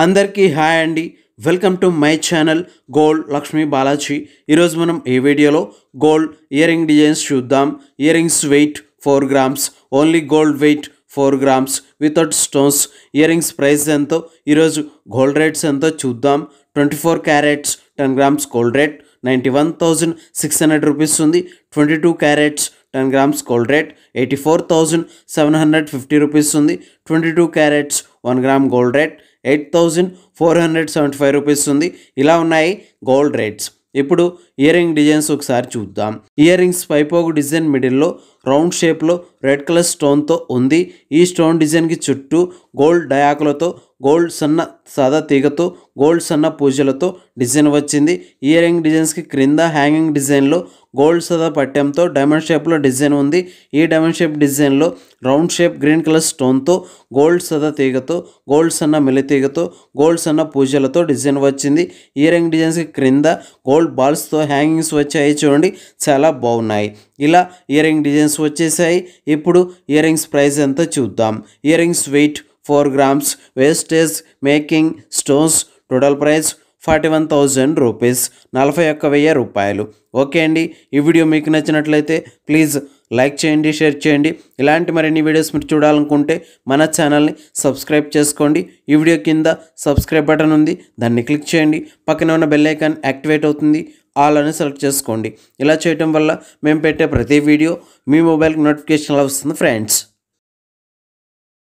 అందరికీ హాయ్ అండి. Welcome to my channel gold Lakshmi Balaji. ఈరోజు మనం ఈ వీడియోలో గోల్డ్ ఇయర్ రింగ్ డిజైన్స్ చూద్దాం. Ear rings weight 4 grams, only gold weight 4 grams without stones. Ear rings price ఎంతో, ఈరోజు గోల్డ్ రేట్స్ ఎంతో చూద్దాం. 24 carats 10 grams gold rate 91,600 rupees ఉంది. 22 carats 10 grams gold rate 84,750 rupees ఉంది. 22 carats 1 gram gold rate 8,475 rupees ఉంది. ఇలా ఉన్నాయి గోల్డ్ రేట్స్. ఇప్పుడు ఇయర్ రింగ్ డిజైన్స్ ఒకసారి చూద్దాం. ఇయర్ రింగ్స్ పైపోగు డిజైన్ మిడిల్లో రౌండ్ షేప్లో రెడ్ కలర్ స్టోన్తో ఉంది. ఈ స్టోన్ డిజైన్కి చుట్టూ గోల్డ్ డయాకులతో, గోల్డ్ సన్న సాదా తీగతో, గోల్డ్ సన్న పూజలతో డిజైన్ వచ్చింది. ఇయర్ రింగ్ డిజైన్స్కి క్రింద హ్యాంగింగ్ డిజైన్లో గోల్డ్ సదా పట్టెంతో డైమండ్ షేప్లో డిజైన్ ఉంది. ఈ డైమండ్ షేప్ డిజైన్లో రౌండ్ షేప్ గ్రీన్ కలర్ స్టోన్తో, గోల్డ్ సదా తీగతో, గోల్డ్ సన్న మెల్లి తీగతో, గోల్డ్ సన్న పూజలతో డిజైన్ వచ్చింది. ఇయర్ రింగ్ డిజైన్స్కి క్రింద గోల్డ్ బాల్స్తో హ్యాంగింగ్స్ వచ్చాయి. చూడండి, చాలా బాగున్నాయి. ఇలా ఇయర్ రింగ్ డిజైన్స్ వచ్చేసాయి. ఇప్పుడు ఇయర్ రింగ్స్ ప్రైస్ ఎంత చూద్దాం. Ear rings weight 4 grams, wastage making stones, total price 41,000 rupees, 41,000 రూపాయలు. ఓకే అండి, ఈ వీడియో మీకు నచ్చినట్లయితే ప్లీజ్ లైక్ చేయండి, షేర్ చేయండి. ఇలాంటి మరిన్ని వీడియోస్ మీరు చూడాలనుకుంటే మన ఛానల్ని సబ్స్క్రైబ్ చేసుకోండి. ఈ వీడియో కింద సబ్స్క్రైబ్ బటన్ ఉంది, దాన్ని క్లిక్ చేయండి. పక్కన ఉన్న బెల్ ఐకాన్ యాక్టివేట్ అవుతుంది, ఆల్ అని సెలెక్ట్ చేసుకోండి. ఇలా చేయటం వల్ల మేము పెట్టే ప్రతి వీడియో మీ మొబైల్కి నోటిఫికేషన్లో వస్తుంది ఫ్రెండ్స్.